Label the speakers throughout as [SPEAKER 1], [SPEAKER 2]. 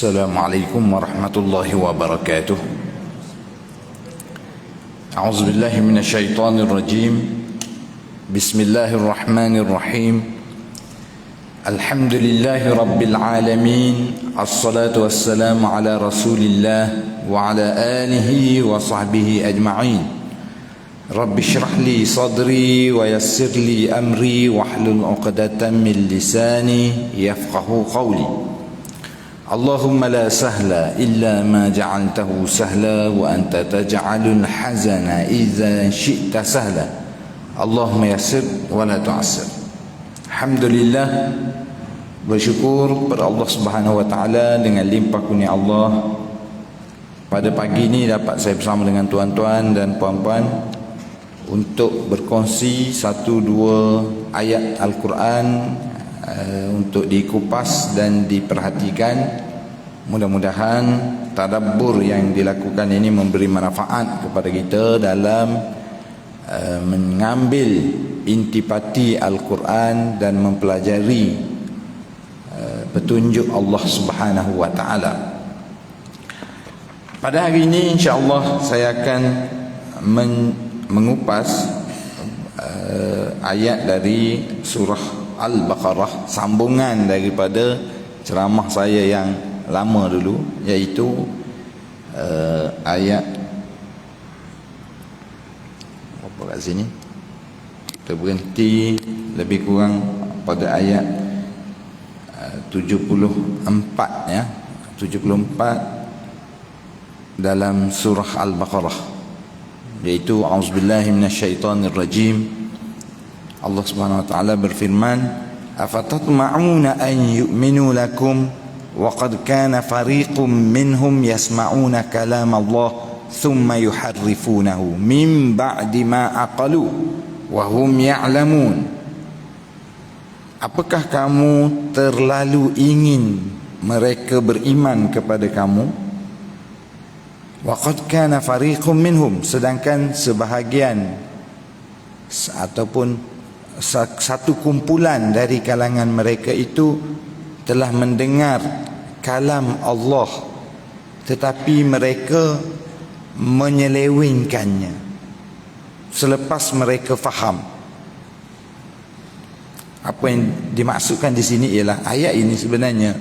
[SPEAKER 1] Assalamualaikum warahmatullahi wabarakatuh. A'udzu billahi minasyaitonir rajim. Bismillahirrahmanirrahim. Alhamdulillahi rabbil alamin. Assalatu wassalamu ala Rasulillah wa ala alihi wa sahbihi ajma'in. Rabbi shrah li sadri wa yassir li amri wahlul 'uqdatam min lisani yafqahu qawli. Allahumma la sahla illa ma ja'altahu sahla wa anta taj'alul hazana idza syi'ta sahla. Allahumma yassir wa la tu'assir. Alhamdulillah, bersyukur kepada Allah Subhanahu wa taala dengan limpah kurnia Allah. Pada pagi ini dapat saya bersama dengan tuan-tuan dan puan-puan untuk berkongsi satu dua ayat Al-Quran untuk dikupas dan diperhatikan. Mudah-mudahan tadabbur yang dilakukan ini memberi manfaat kepada kita dalam mengambil intipati Al-Quran dan mempelajari petunjuk Allah Subhanahu wa taala. Pada hari ini insya-Allah saya akan mengupas ayat dari surah Al-Baqarah, sambungan daripada ceramah saya yang lama dulu, iaitu ayat apa kat sini, kita berhenti lebih kurang pada ayat 74 ya, 74 dalam surah Al-Baqarah, iaitu a'udzubillahi minasyaitonirrajim. Allah Subhanahu wa taala berfirman, afatatma'una an yu'minu lakum wa qad kana fariqum minhum yasma'una kalam Allah thumma yuharrifunahu min ba'di ma aqalu wa hum ya'lamun. Apakah kamu terlalu ingin mereka beriman kepada kamu? Wa qad kana fariqum minhum, sedangkan sebahagian ataupun satu kumpulan dari kalangan mereka itu telah mendengar kalam Allah, tetapi mereka menyelewengkannya selepas mereka faham. Apa yang dimaksudkan di sini ialah ayat ini sebenarnya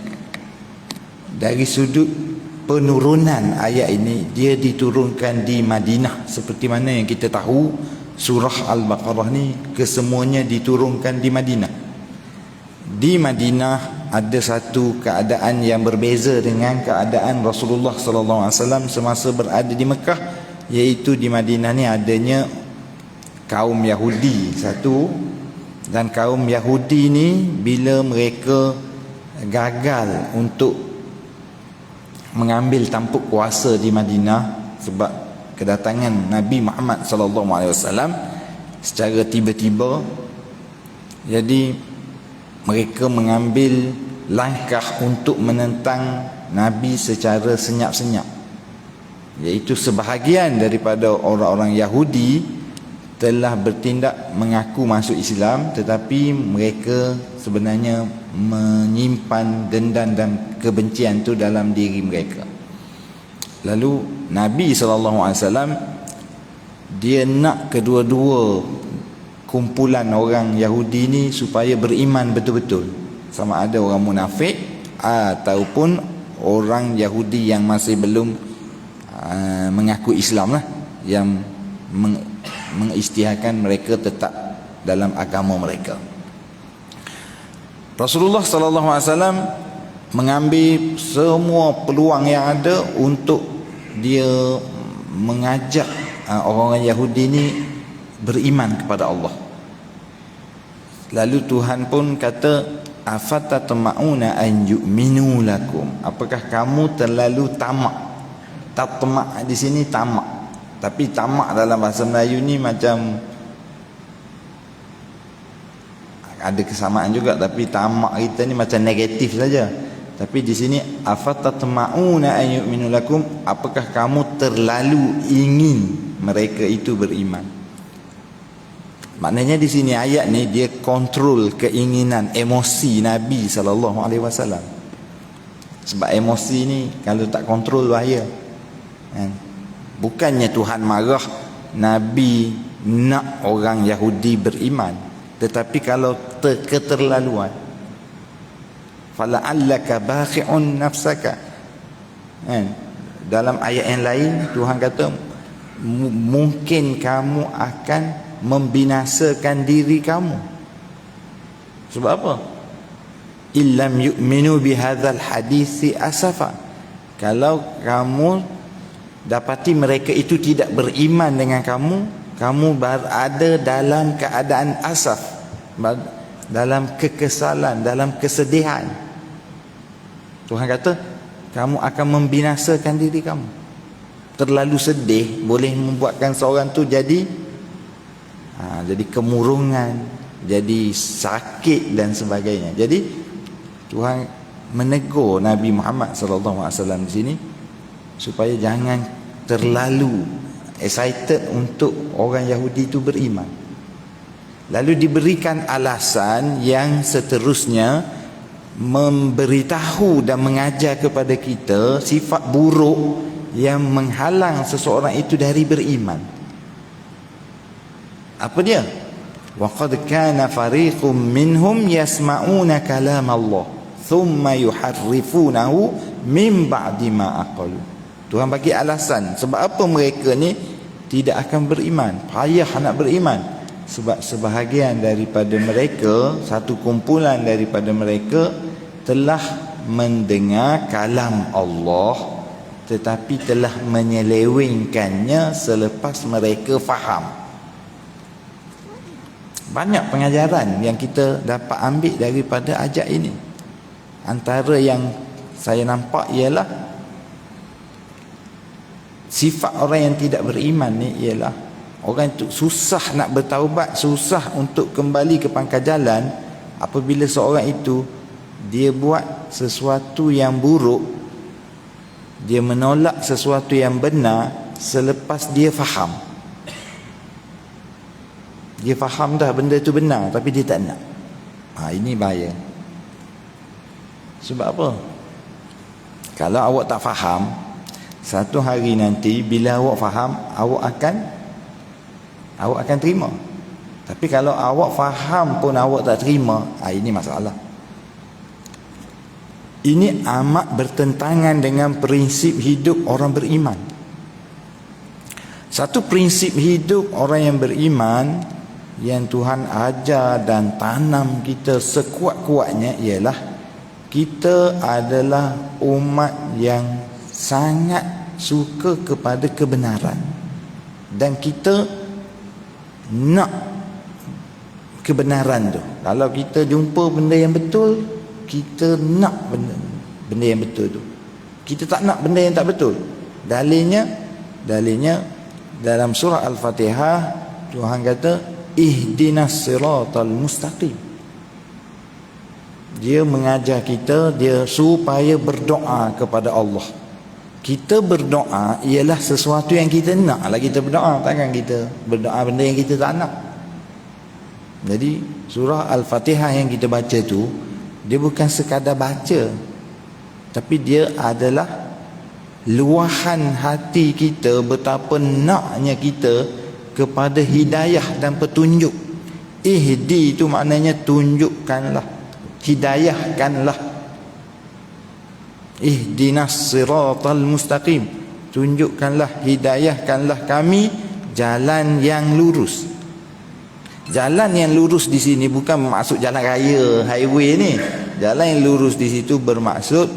[SPEAKER 1] dari sudut penurunan ayat ini, dia diturunkan di Madinah. Seperti mana yang kita tahu, surah Al-Baqarah ni kesemuanya diturunkan di Madinah. Di Madinah ada satu keadaan yang berbeza dengan keadaan Rasulullah sallallahu alaihi wasallam semasa berada di Mekah, iaitu di Madinah ni adanya kaum Yahudi satu, dan kaum Yahudi ni bila mereka gagal untuk mengambil tampuk kuasa di Madinah sebab kedatangan Nabi Muhammad sallallahu alaihi wasallam secara tiba-tiba, jadi mereka mengambil langkah untuk menentang Nabi secara senyap-senyap, iaitu sebahagian daripada orang-orang Yahudi telah bertindak mengaku masuk Islam, tetapi mereka sebenarnya menyimpan dendam dan kebencian itu dalam diri mereka. Lalu Nabi SAW dia nak kedua-dua kumpulan orang Yahudi ni supaya beriman betul-betul, sama ada orang munafik ataupun orang Yahudi yang masih belum mengaku Islam lah, yang mengisytiharkan mereka tetap dalam agama mereka. Rasulullah SAW mengambil semua peluang yang ada untuk dia mengajak orang-orang Yahudi ni beriman kepada Allah. Lalu Tuhan pun kata, afatatma'una an yu'minu lakum, apakah kamu terlalu tamak? Tatma' di sini tamak, tapi tamak dalam bahasa Melayu ni macam ada kesamaan juga, tapi tamak kita ni macam negatif saja. Tapi di sini afatatma'una an yu'minu lakum, apakah kamu terlalu ingin mereka itu beriman? Maknanya di sini ayat ni dia kontrol keinginan emosi Nabi sallallahu alaihi wasallam. Sebab emosi ni kalau tak kontrol bahaya kan? Bukannya Tuhan marah Nabi nak orang Yahudi beriman, tetapi kalau keterlaluan, fala'allaka bakhi'un nafsaka kan? Dalam ayat yang lain Tuhan kata mungkin kamu akan membinasakan diri kamu. Sebab apa? Illam yu'minu bihadzal hadisi asafa. Kalau kamu dapati mereka itu tidak beriman dengan kamu, kamu berada dalam keadaan asaf, dalam kekesalan, dalam kesedihan. Tuhan kata kamu akan membinasakan diri kamu. Terlalu sedih boleh membuatkan seorang tu jadi kemurungan, jadi sakit dan sebagainya. Jadi Tuhan menegur Nabi Muhammad sallallahu alaihi wasallam di sini supaya jangan terlalu excited untuk orang Yahudi itu beriman. Lalu diberikan alasan yang seterusnya memberitahu dan mengajar kepada kita sifat buruk yang menghalang seseorang itu dari beriman. Apa dia? Wa qad kana fariqum minhum yasma'una kalam Allah thumma yuharrifunahu min ba'di ma aqalu. Tuhan bagi alasan sebab apa mereka ni tidak akan beriman, payah nak beriman. Sebab sebahagian daripada mereka, satu kumpulan daripada mereka telah mendengar kalam Allah tetapi telah menyelewengkannya selepas mereka faham. Banyak pengajaran yang kita dapat ambil daripada ajak ini. Antara yang saya nampak ialah sifat orang yang tidak beriman ni ialah orang itu susah nak bertaubat, susah untuk kembali ke pangkal jalan apabila seorang itu dia buat sesuatu yang buruk, dia menolak sesuatu yang benar selepas dia faham. Dia faham dah benda itu benar tapi dia tak nak. Ini bahaya. Sebab apa? Kalau awak tak faham, satu hari nanti bila awak faham, awak akan terima. Tapi kalau awak faham pun awak tak terima, ini masalah. Ini amat bertentangan dengan prinsip hidup orang beriman. Satu prinsip hidup orang yang beriman yang Tuhan ajar dan tanam kita sekuat-kuatnya ialah kita adalah umat yang sangat suka kepada kebenaran dan kita nak kebenaran tu. Kalau kita jumpa benda yang betul, kita nak benda yang betul tu. Kita tak nak benda yang tak betul. Dalilnya dalam surah Al-Fatihah Tuhan kata ihdinas siratal mustaqim. Dia mengajar kita, dia supaya berdoa kepada Allah. Kita berdoa ialah sesuatu yang kita nak lah kita berdoa. Takkan kita berdoa benda yang kita tak nak. Jadi surah Al-Fatihah yang kita baca tu, dia bukan sekadar baca, tapi dia adalah luahan hati kita betapa naknya kita kepada hidayah dan petunjuk. Ihdi itu maknanya tunjukkanlah, hidayahkanlah. Ihdinas siratal mustaqim, tunjukkanlah, hidayahkanlah kami jalan yang lurus. Jalan yang lurus di sini bukan maksud jalan raya, highway ni. Jalan yang lurus di situ bermaksud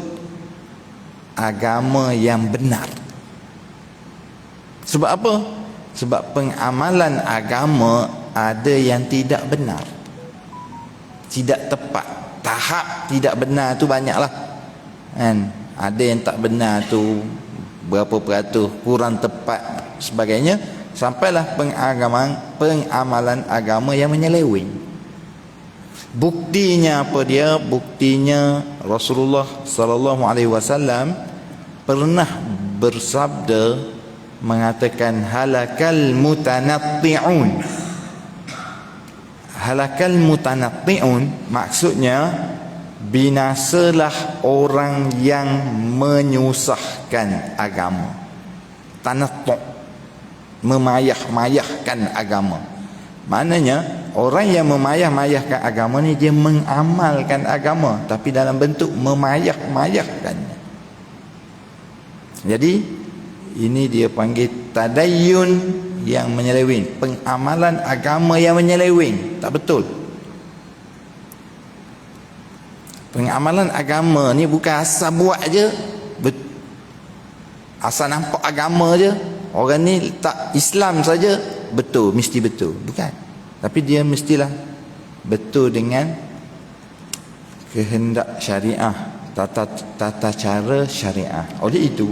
[SPEAKER 1] agama yang benar. Sebab apa? Sebab pengamalan agama ada yang tidak benar, tidak tepat. Tahap tidak benar tu banyaklah kan. Ada yang tak benar tu berapa peratus, kurang tepat sebagainya, sampailah pengamalan agama yang menyeleweng. Buktinya apa dia? Buktinya Rasulullah sallallahu alaihi wasallam pernah bersabda mengatakan halakal mutanatti'un. Halakal mutanatti'un maksudnya binasalah orang yang menyusahkan agama. Tanattu', memayah-mayahkan agama. Maknanya orang yang memayah-mayahkan agama ni dia mengamalkan agama tapi dalam bentuk memayah-mayahkannya. Jadi ini dia panggil tadayyun yang menyeleweng, pengamalan agama yang menyeleweng, tak betul. Pengamalan agama ni bukan asal buat je, asal nampak agama je, orang ni tak Islam saja betul, mesti betul, bukan. Tapi dia mestilah betul dengan kehendak syariah, tata cara syariah. Oleh itu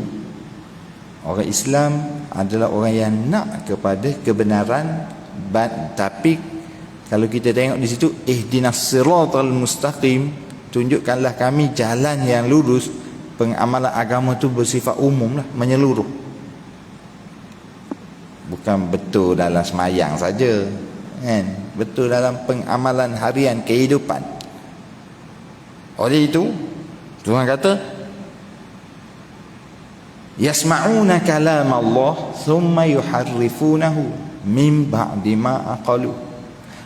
[SPEAKER 1] orang Islam adalah orang yang nak kepada kebenaran, tapi kalau kita tengok di situ ihdinas siratal mustaqim, tunjukkanlah kami jalan yang lurus. Pengamalan agama tu bersifat umum lah, menyeluruh. Bukan betul dalam semayang saja, kan? Betul dalam pengamalan harian kehidupan. Oleh itu Tuhan kata yasma'una kalam Allah thumma yuharrifunahu min ba'di ma aqalu.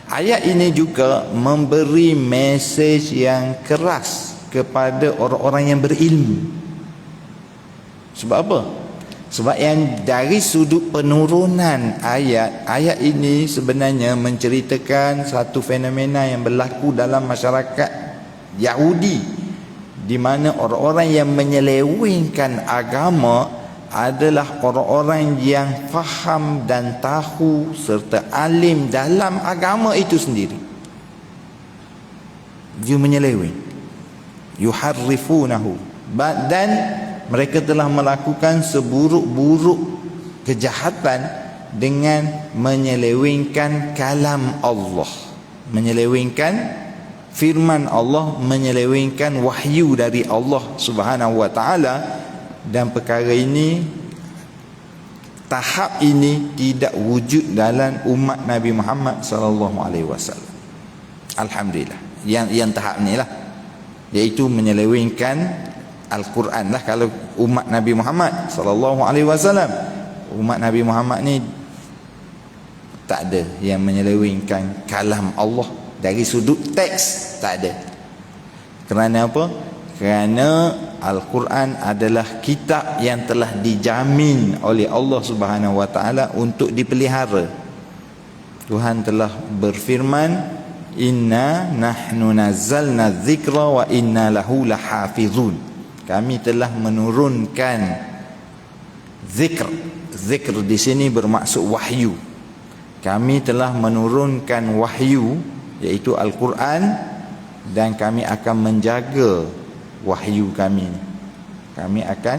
[SPEAKER 1] Ayat ini juga memberi mesej yang keras kepada orang-orang yang berilmu. Sebab apa? Sebab yang dari sudut penurunan ayat ini sebenarnya menceritakan satu fenomena yang berlaku dalam masyarakat Yahudi, di mana orang-orang yang menyelewengkan agama adalah orang-orang yang faham dan tahu serta alim dalam agama itu sendiri. Dia menyeleweng, yuharrifunahu, dan mereka telah melakukan seburuk-buruk kejahatan dengan menyelewengkan kalam Allah, menyelewengkan firman Allah, menyelewengkan wahyu dari Allah Subhanahu wa taala. Dan perkara ini, tahap ini tidak wujud dalam umat Nabi Muhammad sallallahu alaihi wasallam. Alhamdulillah. Yang tahap ni lah, iaitu menyelewengkan Al-Quran lah. Kalau umat Nabi Muhammad sallallahu alaihi wasallam, umat Nabi Muhammad ni tak ada yang menyelewengkan kalam Allah dari sudut teks, tak ada. Kerana apa? Kerana Al-Quran adalah kitab yang telah dijamin oleh Allah Subhanahu wa taala untuk dipelihara. Tuhan telah berfirman, inna nahnu nazzalna dzikra wa inna lahu lahafizun. Kami telah menurunkan zikr. Zikr di sini bermaksud wahyu. Kami telah menurunkan wahyu, iaitu Al-Quran, dan kami akan menjaga wahyu kami. Kami akan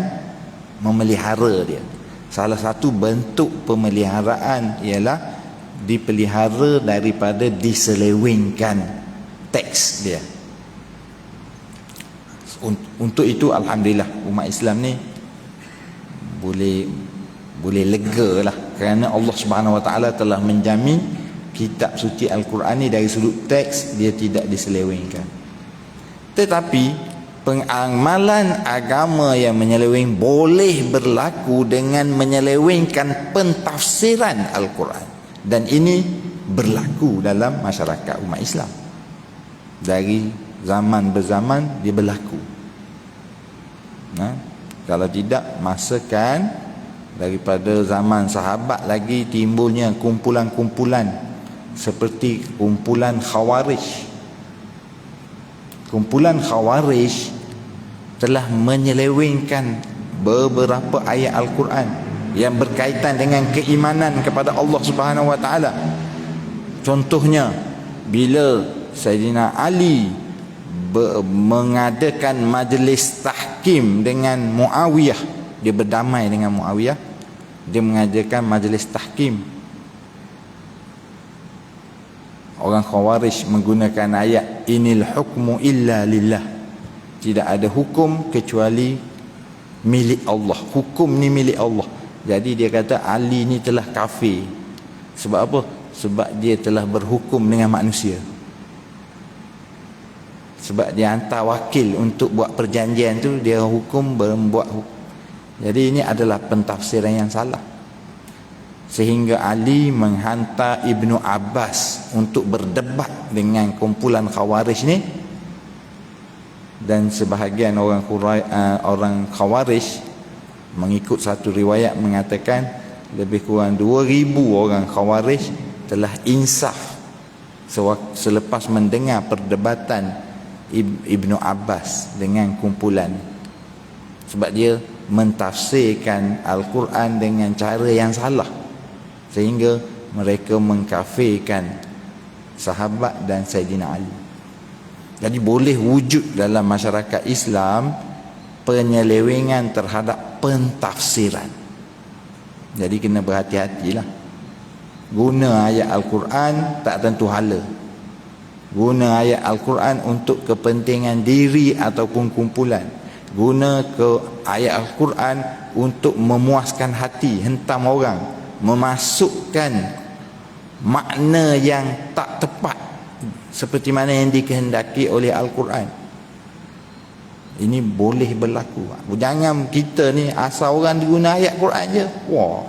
[SPEAKER 1] memelihara dia. Salah satu bentuk pemeliharaan ialah dipelihara daripada diselewengkan teks dia. Untuk itu alhamdulillah umat Islam ni boleh lega lah, kerana Allah Subhanahu wa taala telah menjamin kitab suci Al-Quran ni dari sudut teks dia tidak diselewengkan. Tetapi pengamalan agama yang menyeleweng boleh berlaku dengan menyelewengkan pentafsiran Al-Quran, dan ini berlaku dalam masyarakat umat Islam dari zaman berzaman. Dia berlaku. Kalau tidak, masakan daripada zaman sahabat lagi timbulnya kumpulan-kumpulan seperti kumpulan Khawarij. Kumpulan Khawarij telah menyelewengkan beberapa ayat Al-Quran yang berkaitan dengan keimanan kepada Allah Subhanahu wa taala. Contohnya, bila Sayyidina Ali mengadakan majlis tahkim dengan Muawiyah, dia berdamai dengan Muawiyah, dia mengadakan majlis tahkim. Orang Khawarij menggunakan ayat inil hukmu illa lillah, tidak ada hukum kecuali milik Allah, hukum ni milik Allah. Jadi dia kata Ali ni telah kafir. Sebab apa? Sebab dia telah berhukum dengan manusia. Sebab dia hantar wakil untuk buat perjanjian tu, dia hukum membuat hukum. Jadi ini adalah pentafsiran yang salah. Sehingga Ali menghantar Ibnu Abbas untuk berdebat dengan kumpulan Khawarij ni. Dan sebahagian orang Khawarij mengikut satu riwayat mengatakan lebih kurang 2,000 orang Khawarij telah insaf selepas mendengar perdebatan Ibnu Abbas dengan kumpulan, sebab dia mentafsirkan Al-Quran dengan cara yang salah, sehingga mereka mengkafirkan sahabat dan Sayyidina Ali. Jadi boleh wujud dalam masyarakat Islam penyelewengan terhadap pentafsiran. Jadi kena berhati-hatilah. Guna ayat Al-Quran tak tentu hala. Guna ayat Al-Quran untuk kepentingan diri ataupun kumpulan. Guna ayat Al-Quran untuk memuaskan hati, hentam orang, memasukkan makna yang tak tepat seperti mana yang dikehendaki oleh Al-Quran. Ini boleh berlaku. Jangan kita ni asal orang guna ayat Quran je, wah,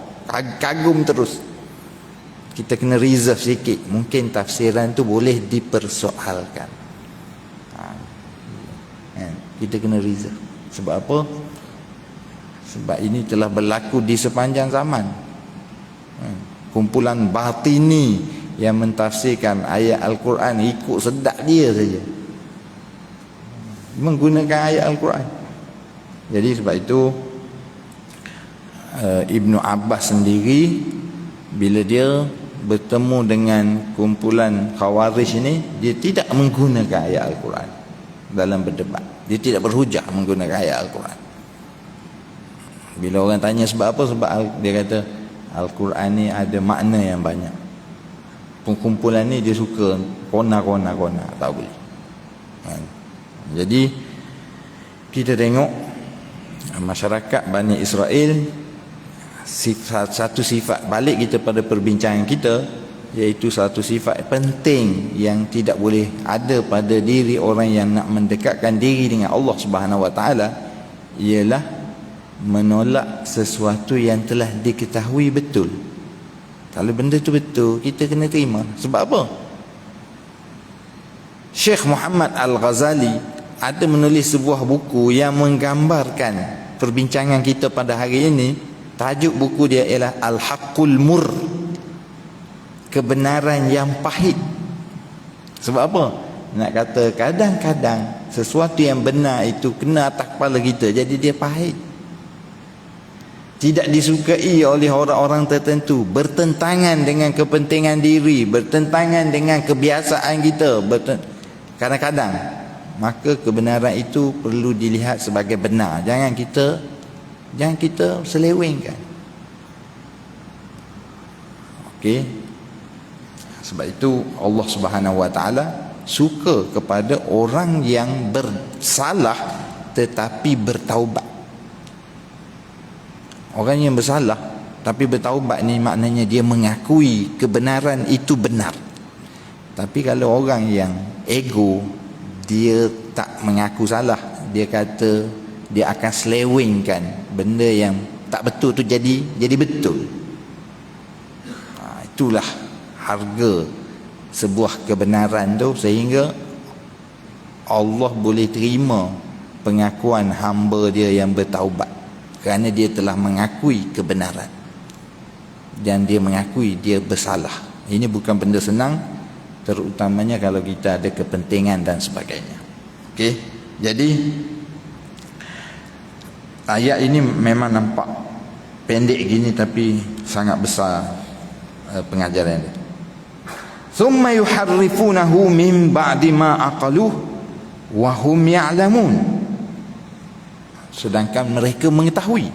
[SPEAKER 1] kagum terus. Kita kena reserve sikit. Mungkin tafsiran tu boleh dipersoalkan. Kita kena reserve. Sebab apa? Sebab ini telah berlaku di sepanjang zaman. Kumpulan batini yang mentafsirkan ayat Al-Quran ikut sedap dia saja, menggunakan ayat Al-Quran. Jadi sebab itu Ibnu Abbas sendiri bila dia bertemu dengan kumpulan Khawarij ini, dia tidak menggunakan ayat Al-Quran dalam berdebat. Dia tidak berhujah menggunakan ayat Al-Quran. Bila orang tanya sebab apa, sebab dia kata Al-Quran ni ada makna yang banyak. Kumpulan ni dia suka kona, tak boleh. Jadi kita tengok masyarakat Bani Israel, satu sifat balik kita pada perbincangan kita, iaitu satu sifat penting yang tidak boleh ada pada diri orang yang nak mendekatkan diri dengan Allah Subhanahu Wa Taala, ialah menolak sesuatu yang telah diketahui betul. Kalau benda tu betul, kita kena terima. Sebab apa? Syekh Muhammad Al-Ghazali ada menulis sebuah buku yang menggambarkan perbincangan kita pada hari ini. Tajuk buku dia ialah Al-Haqqul Mur, kebenaran yang pahit. Sebab apa? Nak kata kadang-kadang sesuatu yang benar itu kena atas kepala kita, jadi dia pahit, tidak disukai oleh orang-orang tertentu, bertentangan dengan kepentingan diri, bertentangan dengan kebiasaan kita. Kadang-kadang maka kebenaran itu perlu dilihat sebagai benar. Jangan kita selewengkan. Okey. Sebab itu Allah Subhanahu Wa Taala suka kepada orang yang bersalah tetapi bertaubat. Orang yang bersalah tapi bertaubat ni maknanya dia mengakui kebenaran itu benar. Tapi kalau orang yang ego, dia tak mengaku salah, dia kata dia akan selewengkan benda yang tak betul tu jadi betul. Itulah harga sebuah kebenaran tu, sehingga Allah boleh terima pengakuan hamba dia yang bertaubat, kerana dia telah mengakui kebenaran dan dia mengakui dia bersalah. Ini bukan benda senang, terutamanya kalau kita ada kepentingan dan sebagainya. Okey, jadi ayat ini memang nampak pendek gini tapi sangat besar pengajaran dia. Thumma yuharrifunahu min ba'di ma aqaluh wa hum ya'lamun. Sedangkan mereka mengetahui.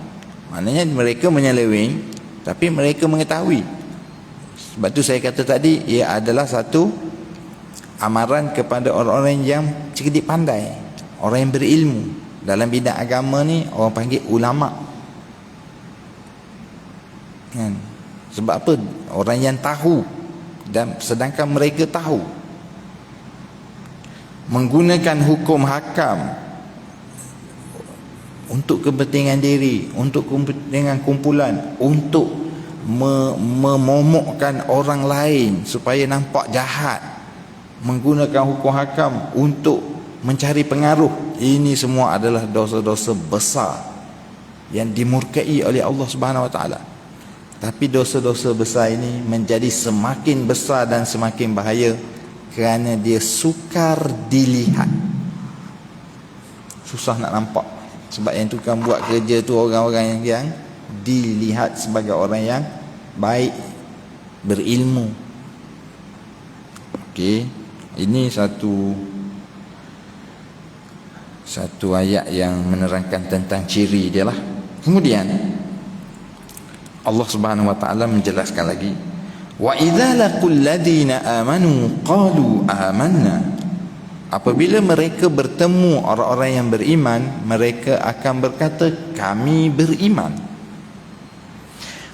[SPEAKER 1] Maknanya mereka menyeleweng tapi mereka mengetahui. Sebab tu saya kata tadi, ia adalah satu amaran kepada orang-orang yang cerdik pandai, orang yang berilmu. Dalam bidang agama ni orang panggil ulama. Kan? Sebab apa? Orang yang tahu, dan sedangkan mereka tahu. menggunakan hukum hakam untuk kepentingan diri, untuk kepentingan kumpulan, untuk memomokkan orang lain supaya nampak jahat, menggunakan hukum hakam untuk mencari pengaruh. Ini semua adalah dosa-dosa besar yang dimurkai oleh Allah Subhanahu Wa Taala. Tapi dosa-dosa besar ini menjadi semakin besar dan semakin bahaya kerana dia sukar dilihat, susah nak nampak. Sebab yang tukang buat kerja tu orang-orang yang dilihat sebagai orang yang baik, berilmu. Okey, ini satu ayat yang menerangkan tentang ciri dia lah. Kemudian Allah Subhanahu Wa Taala menjelaskan lagi, wa idza laqul ladina amanu qalu amanna. Apabila mereka bertemu orang-orang yang beriman, mereka akan berkata, kami beriman.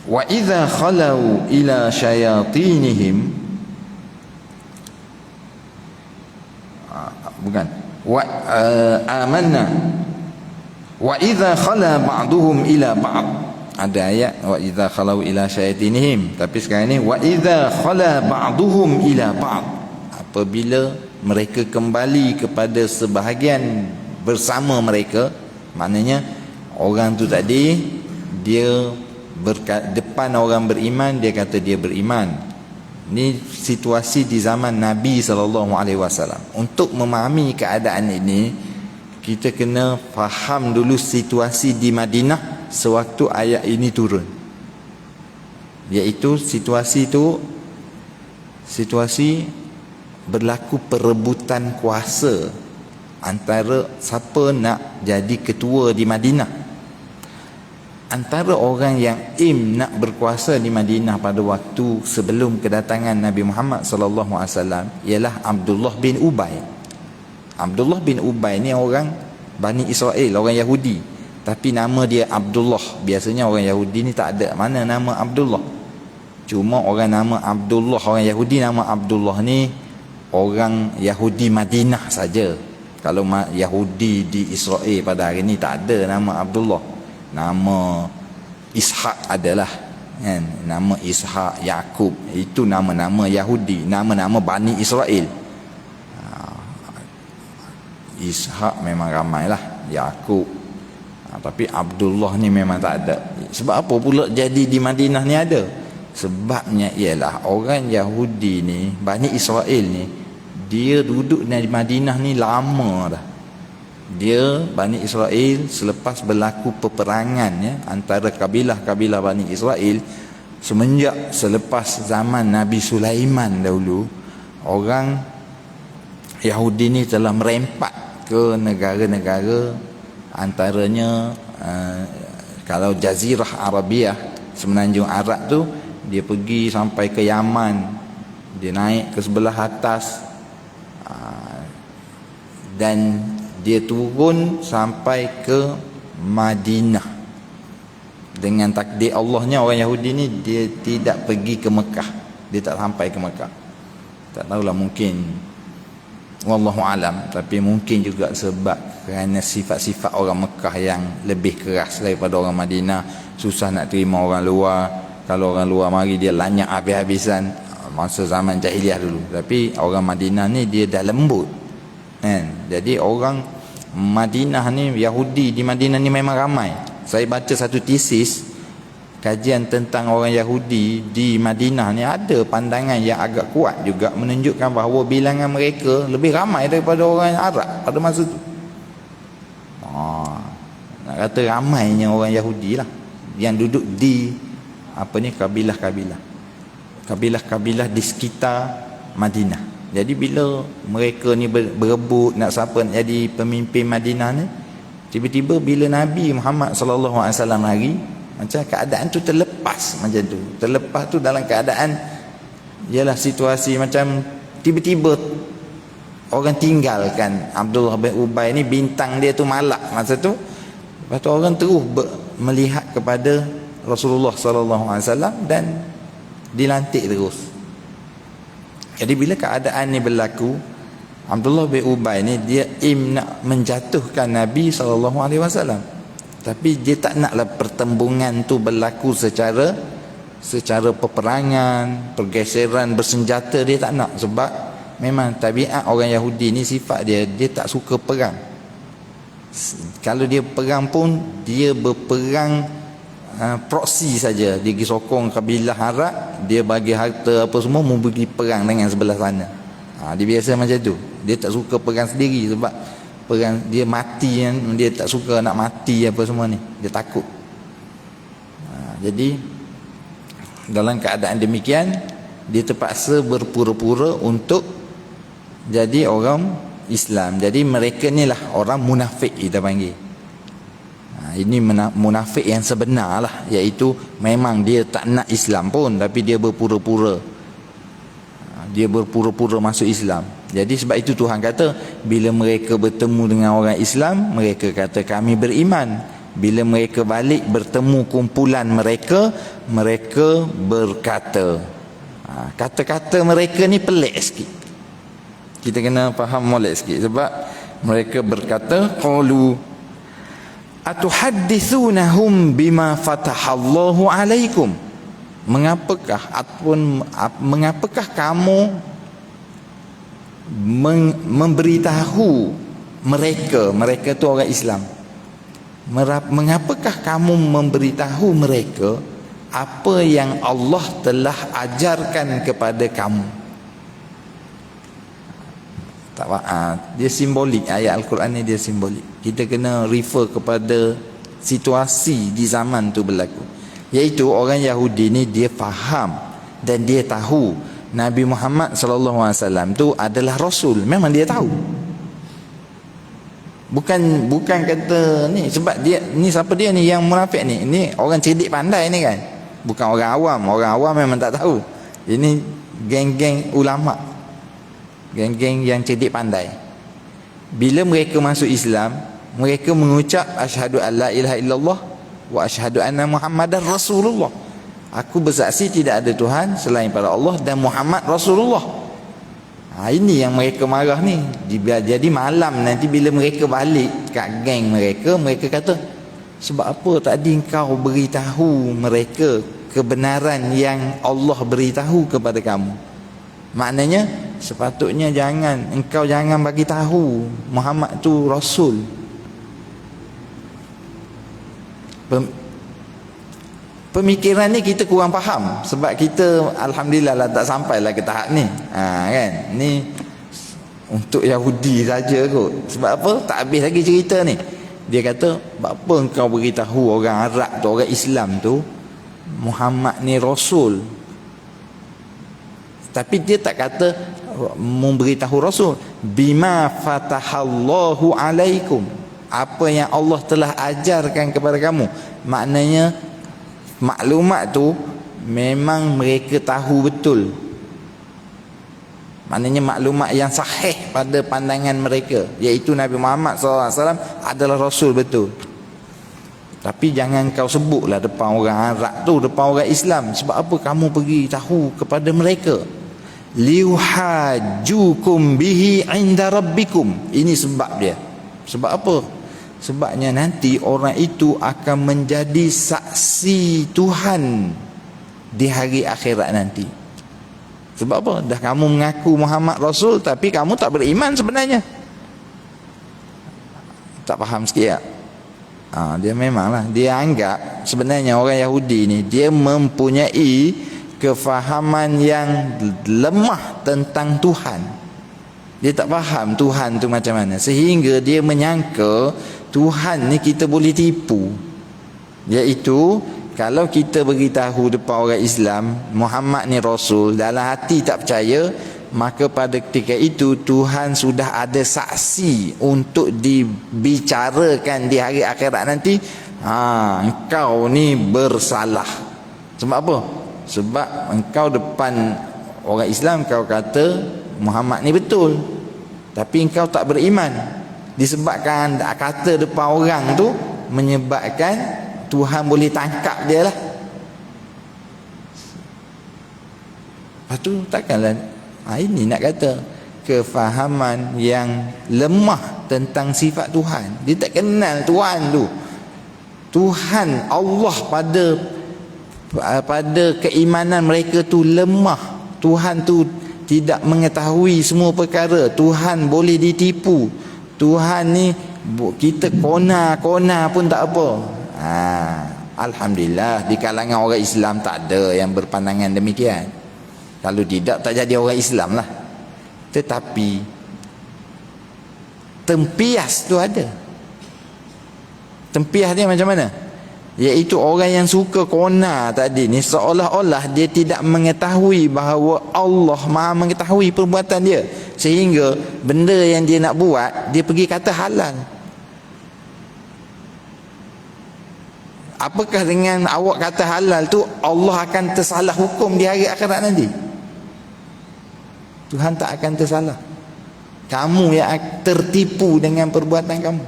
[SPEAKER 1] Wa idza khalau ila syayatinihim, bukan, wa amanna. Wa idza khala ba'duhum ila ba'd. Ada ayat wa idza khalau ila syayatinihim, tapi sekarang ni wa idza khala ba'duhum ila ba'd. Apabila mereka kembali kepada sebahagian bersama mereka, maknanya orang tu tadi dia depan orang beriman, dia kata dia beriman. Ini situasi di zaman Nabi SAW. Untuk memahami keadaan ini, kita kena faham dulu situasi di Madinah sewaktu ayat ini turun. Iaitu situasi berlaku perebutan kuasa antara siapa nak jadi ketua di Madinah. Antara orang yang nak berkuasa di Madinah pada waktu sebelum kedatangan Nabi Muhammad sallallahu alaihi wasallam ialah Abdullah bin Ubay. Abdullah bin Ubay ni orang Bani Israel, orang Yahudi, tapi nama dia Abdullah. Biasanya orang Yahudi ni tak ada mana nama Abdullah. Cuma orang nama Abdullah, orang Yahudi nama Abdullah ni orang Yahudi Madinah saja. Kalau Yahudi di Israel pada hari ni tak ada nama Abdullah. Nama Ishaq adalah, kan? Nama Ishaq, Yakub, itu nama-nama Yahudi, nama-nama Bani Israel. Ishaq memang ramailah, Yakub. Tapi Abdullah ni memang tak ada. Sebab apa pula jadi di Madinah ni ada? Sebabnya ialah orang Yahudi ni, Bani Israel ni, dia duduk di Madinah ni lama dah. Dia Bani Israel selepas berlaku peperangan antara kabilah-kabilah Bani Israel selepas zaman Nabi Sulaiman dahulu, orang Yahudi ni telah merempat ke negara-negara, antaranya kalau Jazirah Arabiah, semenanjung Arab tu, dia pergi sampai ke Yaman, dia naik ke sebelah atas, dan dia turun sampai ke Madinah. Dengan takdir Allahnya, orang Yahudi ni dia tidak pergi ke Mekah, dia tak sampai ke Mekah. Tak tahulah, mungkin wallahu alam, tapi mungkin juga sebab kerana sifat-sifat orang Mekah yang lebih keras daripada orang Madinah, susah nak terima orang luar. Kalau orang luar mari dia lanyak habis-habisan, masa zaman jahiliah dulu. Tapi orang Madinah ni dia dah lembut, kan? Jadi orang Madinah ni, Yahudi di Madinah ni memang ramai. Saya baca satu tesis kajian tentang orang Yahudi di Madinah ni, ada pandangan yang agak kuat juga menunjukkan bahawa bilangan mereka lebih ramai daripada orang Arab pada masa tu. Nak kata ramainya orang Yahudi lah yang duduk di kabilah-kabilah di sekitar Madinah. Jadi bila mereka ni berebut nak siapa nak jadi pemimpin Madinah ni, tiba-tiba bila Nabi Muhammad sallallahu alaihi wasallam lari, macam keadaan tu terlepas macam tu. Terlepas tu dalam keadaan ialah situasi macam tiba-tiba orang tinggalkan Abdullah bin Ubay ni, bintang dia tu malak masa tu. Lepas tu orang terus melihat kepada Rasulullah sallallahu alaihi wasallam dan dilantik terus. Jadi bila keadaan ni berlaku, Abdullah bin Ubay ni dia nak menjatuhkan Nabi SAW. Tapi dia tak naklah pertembungan tu berlaku secara peperangan, pergeseran bersenjata. Dia tak nak, sebab memang tabiat orang Yahudi ni, sifat dia tak suka perang. Kalau dia perang pun dia berperang proksi saja. Dia pergi sokong kabilah Arab, dia bagi harta apa semua, mau pergi perang dengan sebelah sana. Dia biasa macam tu. Dia tak suka perang sendiri, sebab perang dia mati kan, dia tak suka nak mati apa semua ni, dia takut. Jadi dalam keadaan demikian, dia terpaksa berpura-pura untuk jadi orang Islam. Jadi mereka ni lah orang munafik kita panggil. Ini munafik yang sebenar lah, iaitu memang dia tak nak Islam pun, tapi dia berpura-pura. Dia berpura-pura masuk Islam. Jadi sebab itu Tuhan kata, bila mereka bertemu dengan orang Islam, mereka kata kami beriman. Bila mereka balik bertemu kumpulan mereka, mereka berkata. Kata-kata mereka ni pelik sikit. Kita kena faham molek sikit. Sebab mereka berkata, qalu atuhaddithunahum bima fatahallahu alaikum. Mengapakah kamu memberitahu mereka tu orang Islam, mengapakah kamu memberitahu mereka apa yang Allah telah ajarkan kepada kamu? Tak dia simbolik. Ayat Al-Quran ni dia simbolik. Kita kena refer kepada situasi di zaman tu berlaku. Iaitu orang Yahudi ni dia faham dan dia tahu Nabi Muhammad SAW tu adalah Rasul. Memang dia tahu. Bukan kata ni sebab dia ni, siapa dia ni yang munafik ni? Ini orang cerdik pandai ni kan. Bukan orang awam. Orang awam memang tak tahu. Ini geng-geng ulama, geng-geng yang cerdik pandai. Bila mereka masuk Islam, mereka mengucap asyhadu alla ilaha illallah wa asyhadu anna Muhammadar Rasulullah. Aku bersaksi tidak ada Tuhan selain pada Allah dan Muhammad Rasulullah. Ini yang mereka marah ni. Jadi malam nanti bila mereka balik kat geng mereka, mereka kata, sebab apa tadi engkau beritahu mereka kebenaran yang Allah beritahu kepada kamu? Maknanya sepatutnya engkau jangan bagi tahu Muhammad tu Rasul. Pemikiran ni kita kurang faham, sebab kita alhamdulillah lah tak sampailah ke tahap ni. Kan? Ni untuk Yahudi saja kot. Sebab apa? Tak habis lagi cerita ni. Dia kata, apa engkau beritahu orang Arab tu, orang Islam tu, Muhammad ni Rasul? Tapi dia tak kata memberitahu Rasul. Bima fatahallahu alaikum. Apa yang Allah telah ajarkan kepada kamu. Maknanya maklumat tu memang mereka tahu betul. Maknanya maklumat yang sahih pada pandangan mereka, iaitu Nabi Muhammad SAW adalah Rasul betul. Tapi jangan kau sebutlah depan orang Arab tu, depan orang Islam. Sebab apa kamu pergi tahu kepada mereka? Liuhajukum bihi inda rabbikum. Ini sebab dia. Sebab apa? Sebabnya nanti orang itu akan menjadi saksi Tuhan di hari akhirat nanti. Sebab apa? Dah kamu mengaku Muhammad Rasul, tapi kamu tak beriman sebenarnya. Tak faham sikit tak? Dia memanglah, dia anggap sebenarnya orang Yahudi ni, dia mempunyai kefahaman yang lemah tentang Tuhan. Dia tak faham Tuhan tu macam mana, sehingga dia menyangka Tuhan ni kita boleh tipu. Iaitu kalau kita beritahu depan orang Islam Muhammad ni Rasul, dalam hati tak percaya, maka pada ketika itu Tuhan sudah ada saksi untuk dibicarakan di hari akhirat nanti. Engkau ni bersalah. Sebab apa? Sebab engkau depan orang Islam kau kata Muhammad ni betul, tapi engkau tak beriman. Disebabkan kata depan orang tu menyebabkan Tuhan boleh tangkap dia lah. Lepas tu takkanlah ini nak kata kefahaman yang lemah tentang sifat Tuhan. Dia tak kenal Tuhan tu. Tuhan Allah pada keimanan mereka tu lemah. Tuhan tu tidak mengetahui semua perkara. Tuhan boleh ditipu. Tuhan ni kita kona pun tak apa. Alhamdulillah di kalangan orang Islam tak ada yang berpandangan demikian. Kalau tidak, tak jadi orang Islam lah. Tetapi tempias tu ada. Tempias dia macam mana? Iaitu orang yang suka kona tadi ni, seolah-olah dia tidak mengetahui bahawa Allah Maha mengetahui perbuatan dia, sehingga benda yang dia nak buat, dia pergi kata halal. Apakah dengan awak kata halal tu Allah akan tersalah hukum di hari akhirat nanti? Tuhan tak akan tersalah. Kamu yang tertipu dengan perbuatan kamu.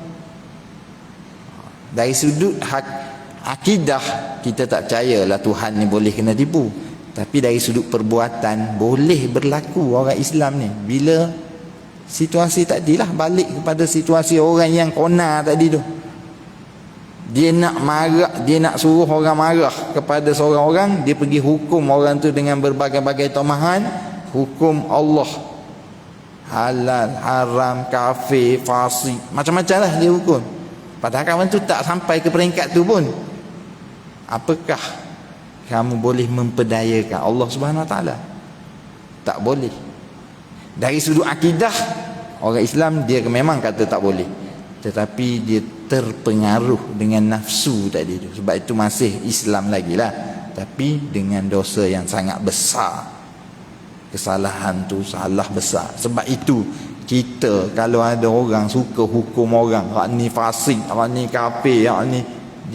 [SPEAKER 1] Dari sudut akidah, kita tak percayalah Tuhan ni boleh kena tipu. Tapi dari sudut perbuatan, boleh berlaku orang Islam ni. Bila situasi tadilah, balik kepada situasi orang yang kona tadi tu. Dia nak marah, dia nak suruh orang marah kepada seorang orang, dia pergi hukum orang tu dengan berbagai-bagai tomahan. Hukum Allah, halal, haram, kafir, fasik, macam-macam lah dia hukum. Padahal kawan tu tak sampai ke peringkat tu pun. Apakah kamu boleh memperdayakan Allah Subhanahu Wa Taala? Tak boleh. Dari sudut akidah, orang Islam dia memang kata tak boleh, tetapi dia terpengaruh dengan nafsu tadi tu. Sebab itu masih Islam lagi lah, tapi dengan dosa yang sangat besar. Kesalahan tu salah besar. Sebab itu kita kalau ada orang suka hukum orang, hak ni fasik, hak ni kafir, hak ni,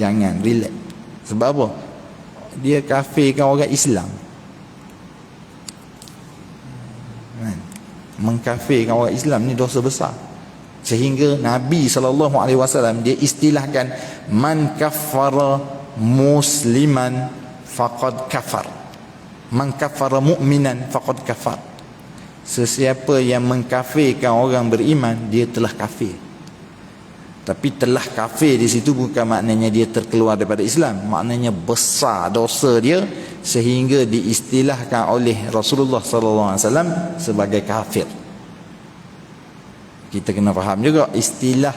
[SPEAKER 1] jangan, relax. Sebab apa? Dia kafirkan orang Islam. Mengkafirkan orang Islam ni dosa besar. Sehingga Nabi SAW dia istilahkan, man kaffara musliman faqad kafar, man kaffara mu'minan faqad kafar. Sesiapa yang mengkafirkan orang beriman, dia telah kafir. Tapi telah kafir di situ bukan maknanya dia terkeluar daripada Islam. Maknanya besar dosa dia sehingga diistilahkan oleh Rasulullah SAW sebagai kafir. Kita kena faham juga istilah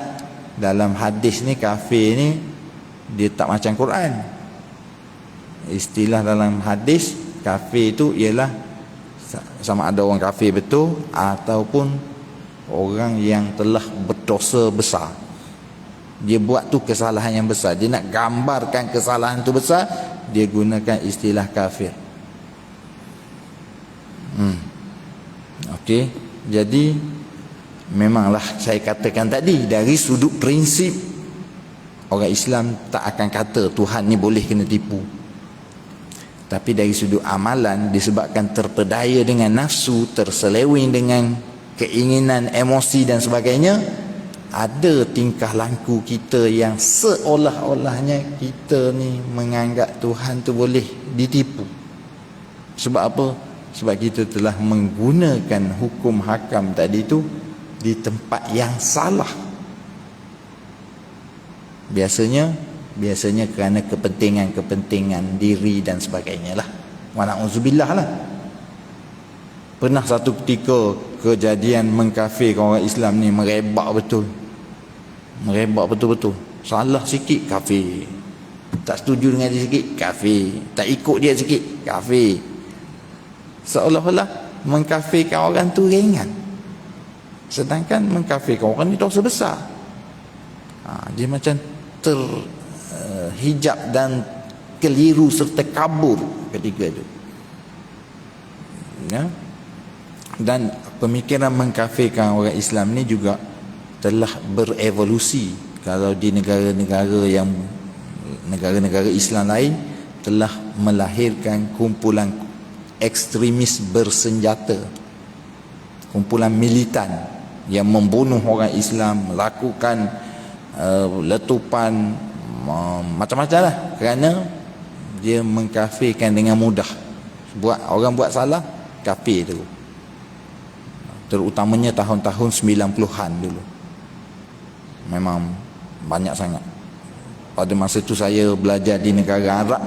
[SPEAKER 1] dalam hadis ni, kafir ni dia tak macam Quran. Istilah dalam hadis kafir itu ialah sama ada orang kafir betul ataupun orang yang telah berdosa besar. Dia buat tu kesalahan yang besar, dia nak gambarkan kesalahan tu besar, dia gunakan istilah kafir. Okey, jadi memanglah saya katakan tadi, dari sudut prinsip orang Islam tak akan kata Tuhan ni boleh kena tipu. Tapi dari sudut amalan, disebabkan terpedaya dengan nafsu, terseleweng dengan keinginan, emosi dan sebagainya, ada tingkah laku kita yang seolah-olahnya kita ni menganggap Tuhan tu boleh ditipu. Sebab apa? Sebab kita telah menggunakan hukum hakam tadi tu di tempat yang salah. Biasanya kerana kepentingan diri dan sebagainya lah. Wa na'udzubillah lah. Pernah satu ketika kejadian mengkafirkan orang Islam ni merebak betul. Merebak betul-betul. Salah sikit kafir. Tak setuju dengan dia sikit kafir. Tak ikut dia sikit kafir. Seolah-olah mengkafirkan orang tu ringan. Sedangkan mengkafirkan orang ni dosa besar. Dia macam terhijab dan keliru serta kabur ketika itu. Ya. Dan pemikiran mengkafirkan orang Islam ni juga telah berevolusi. Kalau di negara-negara Islam lain telah melahirkan kumpulan ekstremis bersenjata, kumpulan militan yang membunuh orang Islam, melakukan letupan macam-macam lah, kerana dia mengkafirkan dengan mudah. Orang buat salah, kafir tu. terutamanya tahun-tahun 90-an dulu. Memang banyak sangat. Pada masa itu saya belajar di negara Arab,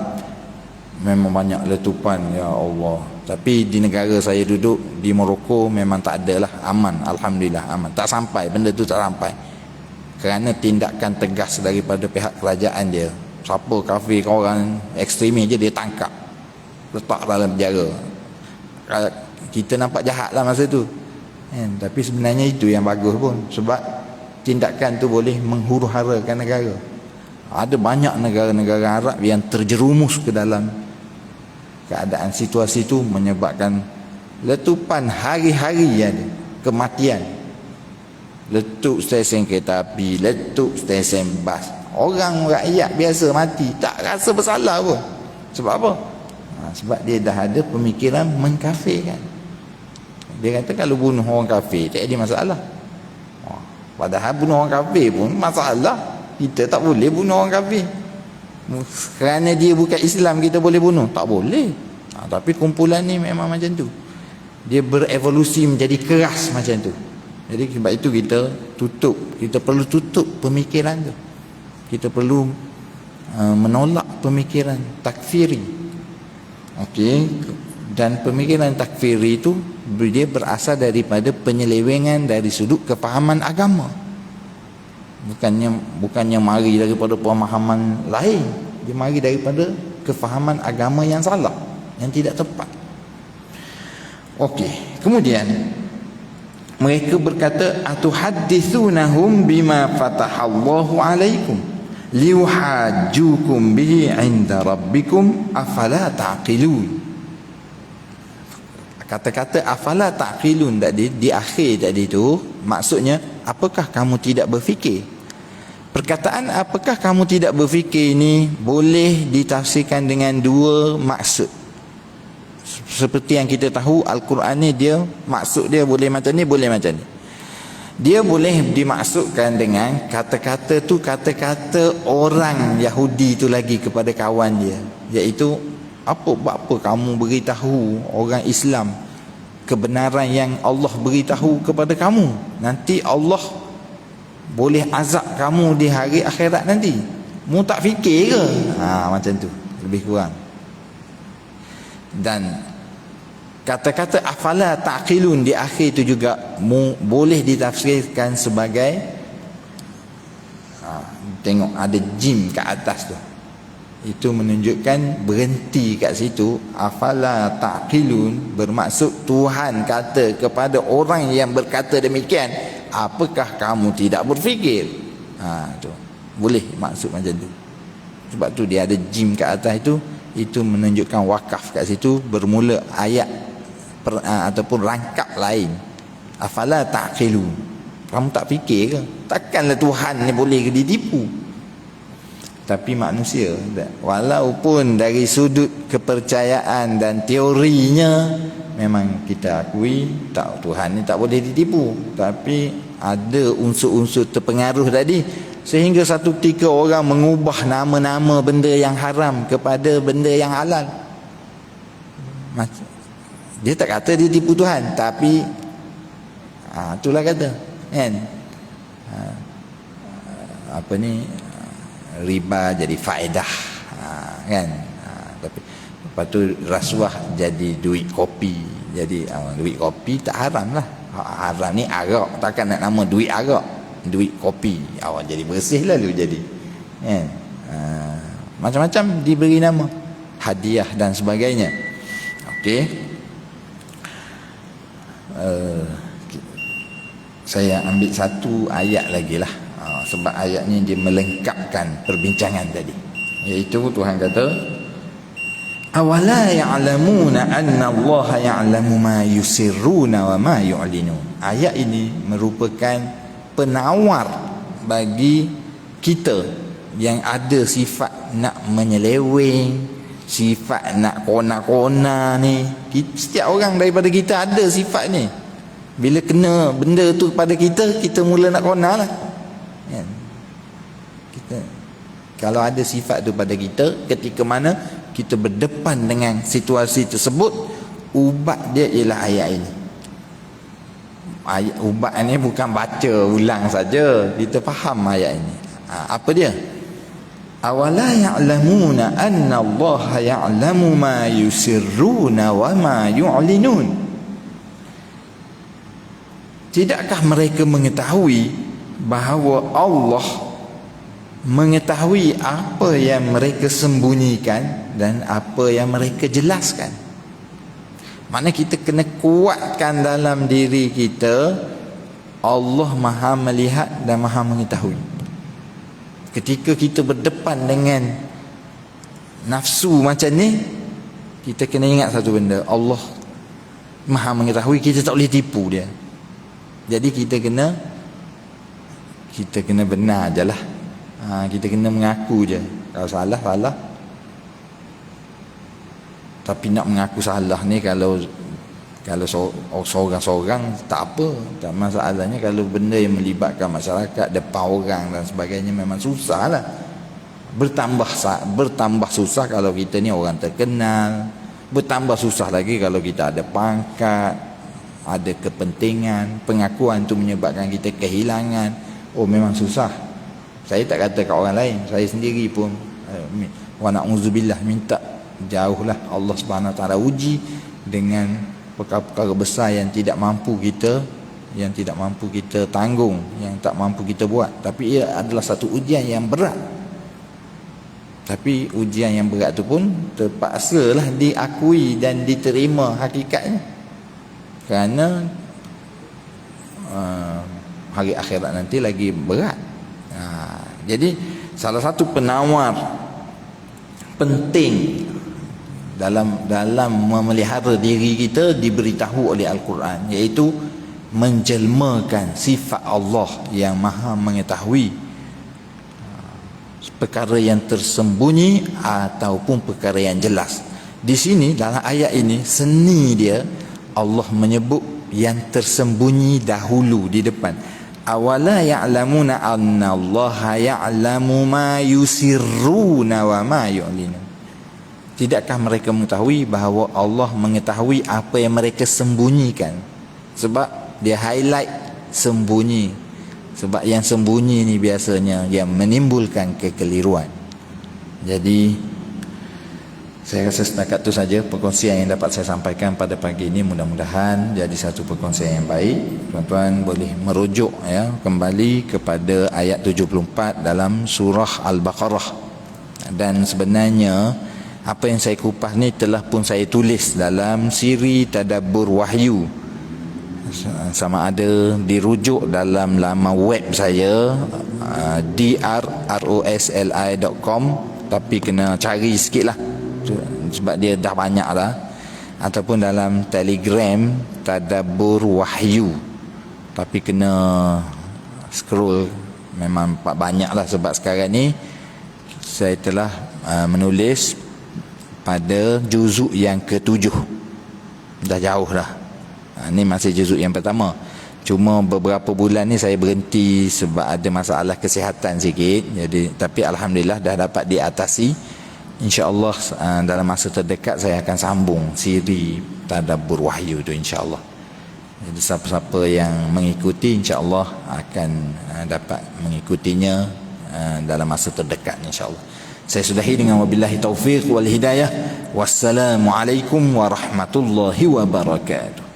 [SPEAKER 1] memang banyak letupan, ya Allah. Tapi di negara saya duduk di Morocco memang tak ada lah, aman, alhamdulillah aman. Tak sampai, benda tu tak sampai. Kerana tindakan tegas daripada pihak kerajaan dia. Siapa kafir kau orang ekstremis je dia tangkap, letak dalam penjara. Kita nampak jahat lah masa tu, tapi sebenarnya itu yang bagus pun, sebab tindakan tu boleh menghuru-harakan negara. Ada banyak negara-negara Arab yang terjerumus ke dalam keadaan situasi itu, menyebabkan letupan hari-hari ada, kematian. Letup stesen kereta api, letup stesen bas. Orang rakyat biasa mati, tak rasa bersalah pun. Sebab apa? Sebab dia dah ada pemikiran mengkafirkan. Dia kata kalau bunuh orang kafir tak ada masalah. Padahal bunuh orang kafir pun masalah. Kita tak boleh bunuh orang kafir. Kerana dia bukan Islam kita boleh bunuh? Tak boleh. Tapi kumpulan ni memang macam tu. Dia berevolusi menjadi keras macam tu. Jadi sebab itu kita tutup. Kita perlu tutup pemikiran tu. Kita perlu menolak pemikiran takfiri. Okey. Dan pemikiran takfiri itu dia berasal daripada penyelewengan dari sudut kefahaman agama. Bukannya mari daripada pemahaman lain, dia mari daripada kefahaman agama yang salah, yang tidak tepat. Okey, kemudian mereka berkata, atuhaddithunahum bima fatahallahu alaikum liuhajjukum bihi 'inda rabbikum afala taqilun. Kata-kata afala taqilun tadi di akhir tadi tu maksudnya, apakah kamu tidak berfikir? Perkataan apakah kamu tidak berfikir ini boleh ditafsirkan dengan dua maksud. Seperti yang kita tahu, Al-Quran ni dia maksud dia boleh macam ni, boleh macam ni. Dia boleh dimaksudkan dengan kata-kata tu kata-kata orang Yahudi tu lagi kepada kawan dia, iaitu apa kamu beritahu orang Islam kebenaran yang Allah beritahu kepada kamu, nanti Allah boleh azab kamu di hari akhirat nanti. Mu tak fikir ke? Macam tu lebih kurang. Dan kata-kata afala taqilun di akhir itu juga boleh ditafsirkan sebagai tengok ada jim kat atas tu, itu menunjukkan berhenti kat situ. Afala taqilun bermaksud Tuhan kata kepada orang yang berkata demikian, apakah kamu tidak berfikir? Tu boleh maksud macam tu. Sebab tu dia ada jim kat atas itu menunjukkan wakaf kat situ, bermula ayat ataupun rangkap lain. Afala taqilun, kamu tak fikir ke? Takkanlah Tuhan ni boleh ditipu. Tapi manusia, walaupun dari sudut kepercayaan dan teorinya memang kita akui tak, Tuhan ni tak boleh ditipu, tapi ada unsur-unsur terpengaruh tadi sehingga satu ketika orang mengubah nama-nama benda yang haram kepada benda yang halal. Dia tak kata dia tipu Tuhan, tapi itulah kata kan, apa ni, riba jadi faedah, kan. Tapi lepas tu rasuah jadi duit kopi. Jadi duit kopi tak haram lah. Haram ni arak, takkan nak nama duit arak, duit kopi. Jadi bersih lalu jadi, kan. Macam-macam diberi nama, hadiah dan sebagainya. Okey. Saya ambil satu ayat lagi lah, sebab ayat ni dia melengkapkan perbincangan tadi, iaitu Tuhan kata, awala ya'lamuna anna Allah ya'lamu ma yusirruna wa ma yu'linun. Ayat ini merupakan penawar bagi kita yang ada sifat nak menyeleweng, sifat nak kona-kona ni. Setiap orang daripada kita ada sifat ni. Bila kena benda tu pada kita, kita mula nak kona lah. Kita, kalau ada sifat tu pada kita, ketika mana kita berdepan dengan situasi tersebut, ubat dia ialah ayat ini. Ayat ubat ni bukan baca ulang saja, kita faham ayat ini. Apa dia? Awala ya'lamuna anna Allah ya'lamu ma yusirruna wa ma yu'linun. Tidakkah mereka mengetahui bahawa Allah mengetahui apa yang mereka sembunyikan dan apa yang mereka jelaskan? Maknanya kita kena kuatkan dalam diri kita, Allah Maha melihat dan Maha mengetahui. Ketika kita berdepan dengan nafsu macam ni, kita kena ingat satu benda, Allah Maha mengetahui, kita tak boleh tipu dia. Jadi kita kena benar je lah. Kita kena mengaku je. Kalau salah, salah. Tapi nak mengaku salah ni kalau seorang-seorang tak apa, tak masalahnya. Kalau benda yang melibatkan masyarakat, depan orang dan sebagainya, memang susah lah. Bertambah susah kalau kita ni orang terkenal. Bertambah susah lagi kalau kita ada pangkat, ada kepentingan. Pengakuan tu menyebabkan kita kehilangan. Oh, memang susah. Saya tak kata kat orang lain, saya sendiri pun wa na'udzubillah, minta jauhlah Allah Subhanahu Wa Taala uji dengan perkara-perkara besar yang tidak mampu kita tanggung, yang tak mampu kita buat. Tapi ia adalah satu ujian yang berat. Tapi ujian yang berat tu pun terpaksalah diakui dan diterima hakikatnya. Kerana hari akhirat nanti lagi berat. Jadi salah satu penawar penting dalam memelihara diri kita diberitahu oleh Al-Quran, iaitu menjelmakan sifat Allah yang Maha mengetahui perkara yang tersembunyi ataupun perkara yang jelas. Di sini dalam ayat ini, seni dia Allah menyebut yang tersembunyi dahulu di depan. Awala ya'lamuna anna Allah ya'lamu ma yusirruna wa ma yu'linun. Tidakkah mereka mengetahui bahawa Allah mengetahui apa yang mereka sembunyikan? Sebab dia highlight sembunyi. Sebab yang sembunyi ni biasanya yang menimbulkan kekeliruan. Jadi saya rasa setakat itu saja perkongsian yang dapat saya sampaikan pada pagi ini. Mudah-mudahan jadi satu perkongsian yang baik. Tuan-tuan boleh merujuk kembali kepada ayat 74 dalam surah Al-Baqarah. Dan sebenarnya apa yang saya kupas ni telah pun saya tulis dalam siri Tadabbur Wahyu. Sama ada dirujuk dalam laman web saya drrosli.com, tapi kena cari sikit lah sebab dia dah banyak dah. Ataupun dalam Telegram Tadabbur Wahyu, tapi kena scroll, memang banyak lah. Sebab sekarang ni saya telah menulis pada juzuk yang ke-7. Dah jauh dah. Ni masih juzuk yang pertama. Cuma beberapa bulan ni saya berhenti sebab ada masalah kesihatan sikit. Jadi tapi alhamdulillah dah dapat diatasi. InsyaAllah dalam masa terdekat saya akan sambung siri Tadabbur Wahyu tu, insyaAllah. Jadi siapa-siapa yang mengikuti insyaAllah akan dapat mengikutinya dalam masa terdekat, insyaAllah. Saya sudahi dengan wabillahi taufiq wal hidayah. Wassalamualaikum warahmatullahi wabarakatuh.